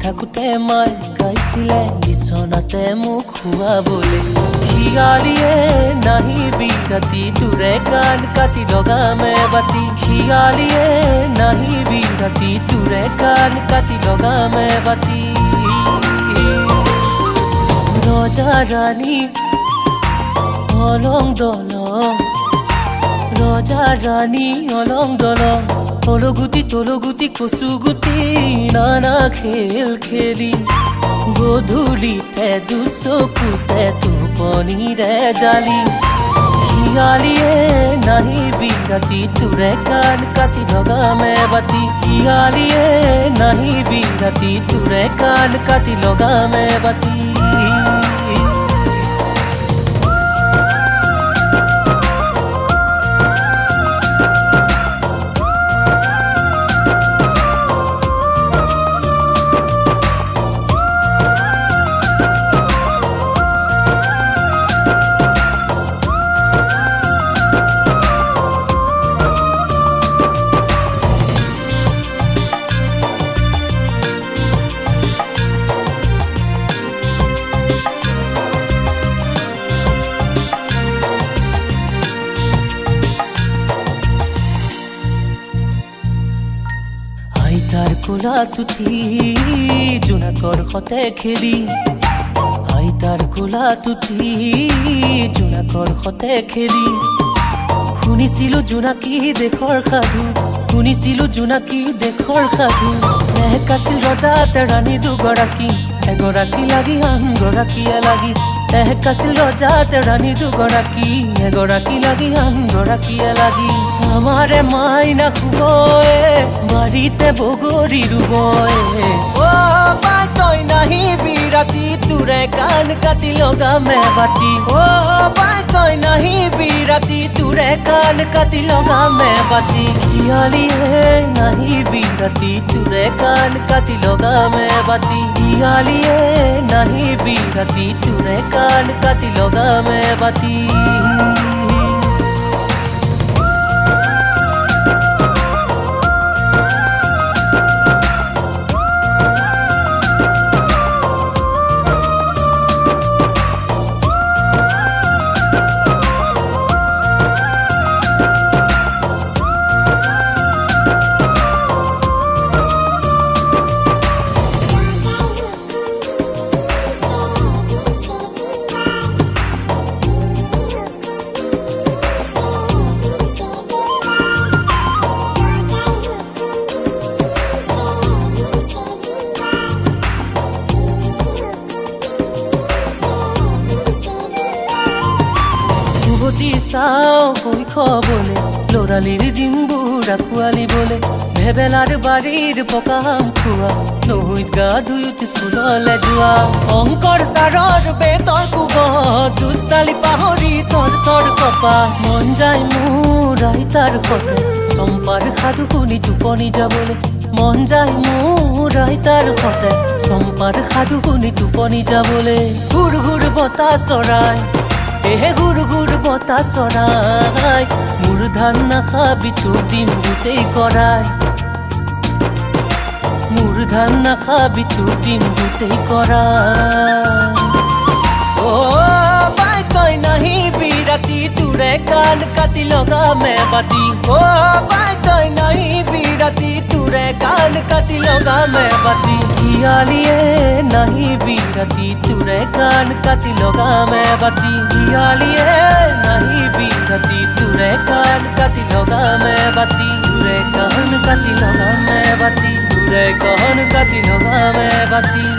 থাকোঁতে মাই গাইছিলে বিছনাতে মোক শুৱাবলৈ খিয়ালিয়ে নাহিবি ৰাতি তোৰে গান কাটি লগামে বাতি খিয়ালিয়ে নাহিবি ৰাতি তোৰে গান কাটি লগামে বাতি ৰজা ৰাণী অলং দলং ৰজা ৰাণী অলং দলং তলগুটি কচুগুটি নানা খেল খেলি গধূলিতে দুচকুতে টোপনিৰে জালি খিয়ালিয়ে নাহিবি ৰাতি তোৰে গান কাটি লগামে বাতি খিয়ালিয়ে নাহিবি ৰাতি তোৰে গান কাটি লগামে বাতি আইতাৰ কোলাত উঠি জোনাকৰ সতে খেলি আইতাৰ কোলাত উঠি জোনাকৰ সতে খেলি শুনিছিলো জোনাকী দেশৰ সাধু শুনিছিলো জোনাকী দেশৰ সাধু এক আছিল ৰজাত ৰাণী দুগৰাকী এগৰাকী লাগি আনগৰাকীয়ে লাগি এক আছিল ৰজাত ৰাণী দুগৰাকী এগৰাকী লাগি আনগৰাকীয়ে লাগি আমাৰে মাইনা শুবয়ে বাৰীতে বগৰী ৰুবয়ে অ পাই তই নাহিবি ৰাতি তোৰে গান কাটি লগামে বাতি অ পাই তই নাহিবি ৰাতি তোৰে গান কাটি লগামে বাতি খিয়ালিয়ে নাহিবি ৰাতি তোৰে গান কাটি লগামে বাতি খিয়ালিয়ে নাহিবি ৰাতি তোৰে গান কাটি লগামে বাতি চাও শৈশৱলে ল'ৰালিৰ দিনবোৰ আঁকোৱালিবলে ভেবেলাৰ বাৰীৰ পকা আম খোৱা নৈত গা ধুই উঠি স্কুললে যোৱা অংকৰ ছাৰৰ বেতৰ কোবত দুষ্টালি পাহৰি তৰ কপা মন যায় মোৰ আইতাৰ সতে চম্পাৰ সাধু শুনি টোপনি যাবলে মন যায় মোৰ আইতাৰ সতে চম্পাৰ সাধু শুনি টোপনি যাবলে ঘূৰ ঘূৰ বতাহ চৰাই এহে গুৰু গুৰু বতাহ চৰাই মোৰ ধান নাখাবি তোক দিম গোটেই কৰাই মোৰ ধান নাখাবি তোক দিম গোটেই কৰাই অ পাই তই নাহিবি ৰাতি তোৰে গান কাটি লগামে বাতি অ পাই তই নাহিবি ৰাতি তোৰে গান কাটি লগামে বাতি খিয়ালিয়ে নাহিবি ৰাতি তোৰে গান কাটি লগামে বাতি খিয়ালিয়ে নাহিবি ৰাতি তোৰে গান কাটি লগামে বাতি তোৰে গান কাটি লগামে বাতি তোৰে গান কাটি লগামে বাতি